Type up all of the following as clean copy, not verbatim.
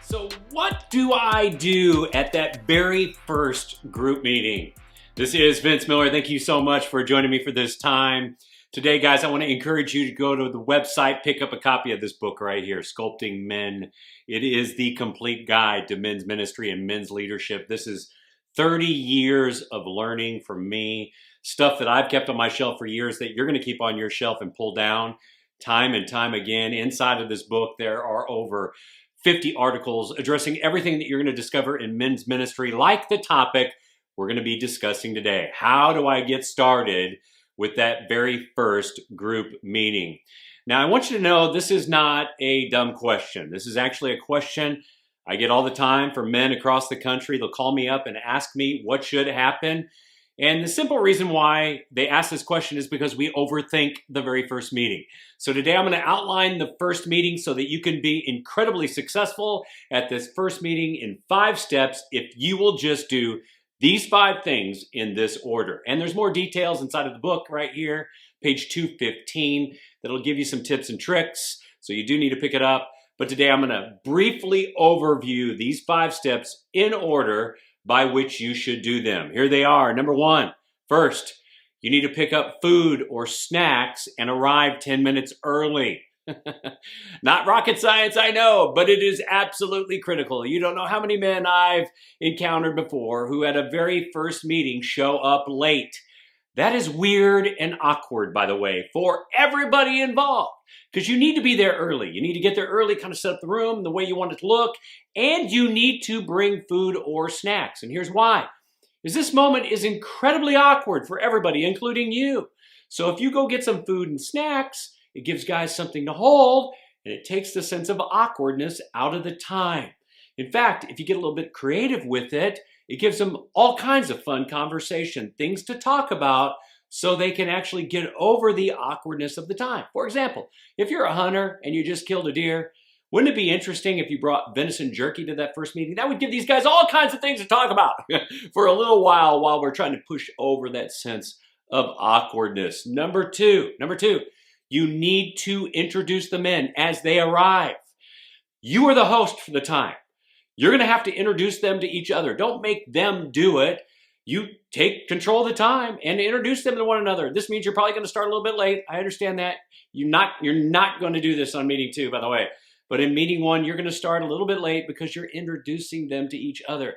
So what do I do at that very first group meeting? This is Vince Miller. Thank you so much for joining me for this time. Today, guys, I want to encourage you to go to the website, pick up a copy of this book right here, Sculpting Men. It is the complete guide to men's ministry and men's leadership. This is 30 years of learning from me, stuff that I've kept on my shelf for years that you're going to keep on your shelf and pull down time and time again. Inside of this book, there are over 50 articles addressing everything that you're going to discover in men's ministry, like the topic we're going to be discussing today. How do I get started with that very first group meeting? Now, I want you to know this is not a dumb question. This is actually a question I get all the time from men across the country. They'll call me up and ask me what should happen. And the simple reason why they ask this question is because we overthink the very first meeting. So today I'm going to outline the first meeting so that you can be incredibly successful at this first meeting in 5 steps if you will just do these 5 things in this order. And there's more details inside of the book right here, page 215, that'll give you some tips and tricks. So you do need to pick it up. But today I'm going to briefly overview these 5 steps in order by which you should do them. Here they are. Number 1, first, you need to pick up food or snacks and arrive 10 minutes early. Not rocket science, I know, but it is absolutely critical. You don't know how many men I've encountered before who at a very first meeting show up late. That is weird and awkward, by the way, for everybody involved, because you need to be there early. You need to get there early, kind of set up the room the way you want it to look, and you need to bring food or snacks. And here's why. Is this moment is incredibly awkward for everybody, including you. So if you go get some food and snacks, it gives guys something to hold, and it takes the sense of awkwardness out of the time. In fact, if you get a little bit creative with it, it gives them all kinds of fun conversation, things to talk about, so they can actually get over the awkwardness of the time. For example, if you're a hunter and you just killed a deer, wouldn't it be interesting if you brought venison jerky to that first meeting? That would give these guys all kinds of things to talk about for a little while we're trying to push over that sense of awkwardness. Number two, you need to introduce the men as they arrive. You are the host for the time. You're going to have to introduce them to each other. Don't make them do it. You take control of the time and introduce them to one another. This means you're probably going to start a little bit late. I understand that. You're not going to do this on meeting 2, by the way. But in meeting 1, you're going to start a little bit late because you're introducing them to each other.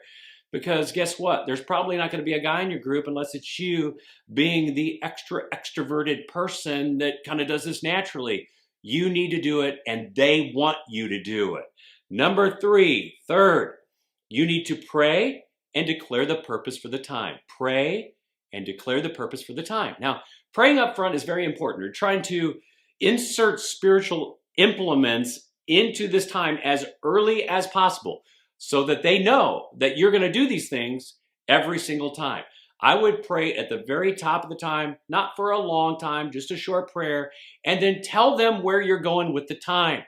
Because guess what? There's probably not going to be a guy in your group unless it's you being the extroverted person that kind of does this naturally. You need to do it, and they want you to do it. Number 3, third, you need to pray and declare the purpose for the time. Pray and declare the purpose for the time. Now, praying up front is very important. You're trying to insert spiritual implements into this time as early as possible so that they know that you're going to do these things every single time. I would pray at the very top of the time, not for a long time, just a short prayer, and then tell them where you're going with the time.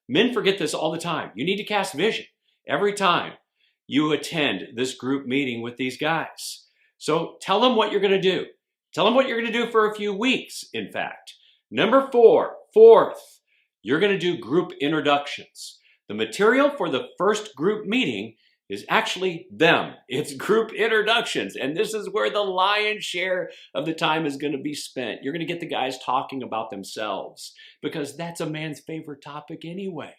Men forget this all the time. You need to cast vision every time you attend this group meeting with these guys. So tell them what you're going to do. Tell them what you're going to do for a few weeks, in fact. Number 4, fourth, you're going to do group introductions. The material for the first group meeting is actually them. It's group introductions. And this is where the lion's share of the time is going to be spent. You're going to get the guys talking about themselves because that's a man's favorite topic anyway.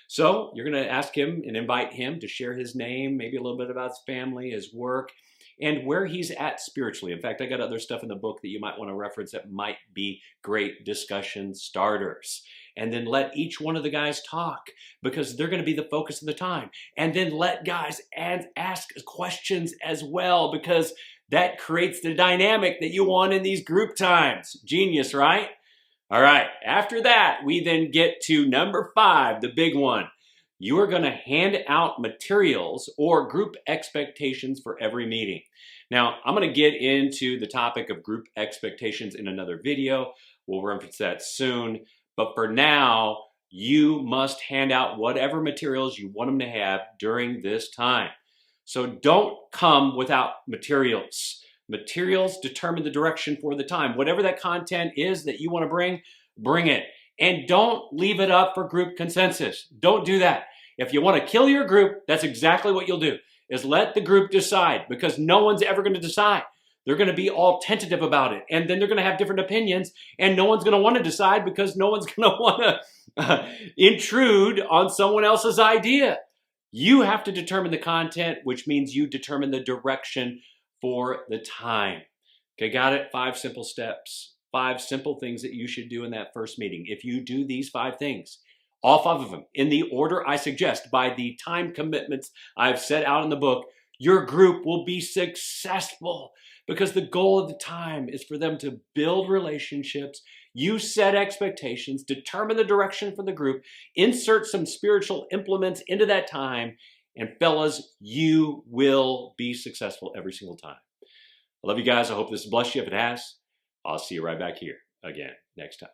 So you're going to ask him and invite him to share his name, maybe a little bit about his family, his work, and where he's at spiritually. In fact, I got other stuff in the book that you might want to reference that might be great discussion starters. And then let each one of the guys talk because they're going to be the focus of the time. And then let guys ask questions as well because that creates the dynamic that you want in these group times. Genius, right? All right. After that, we then get to number 5, the big one. You are going to hand out materials or group expectations for every meeting. Now, I'm going to get into the topic of group expectations in another video. We'll reference that soon. But for now, you must hand out whatever materials you want them to have during this time. So don't come without materials. Materials determine the direction for the time. Whatever that content is that you want to bring it. And don't leave it up for group consensus. Don't do that. If you want to kill your group, that's exactly what you'll do, is let the group decide, because no one's ever going to decide. They're going to be all tentative about it, and then they're going to have different opinions, and no one's going to want to decide because no one's going to want to intrude on someone else's idea. You have to determine the content, which means you determine the direction for the time. Okay, got it? 5 simple steps, 5 simple things that you should do in that first meeting. If you do these 5 things, all 5 of them, in the order I suggest, by the time commitments I've set out in the book, your group will be successful, because the goal of the time is for them to build relationships. You set expectations, determine the direction for the group, insert some spiritual implements into that time, and fellas, you will be successful every single time. I love you guys. I hope this blessed you. If it has, I'll see you right back here again next time.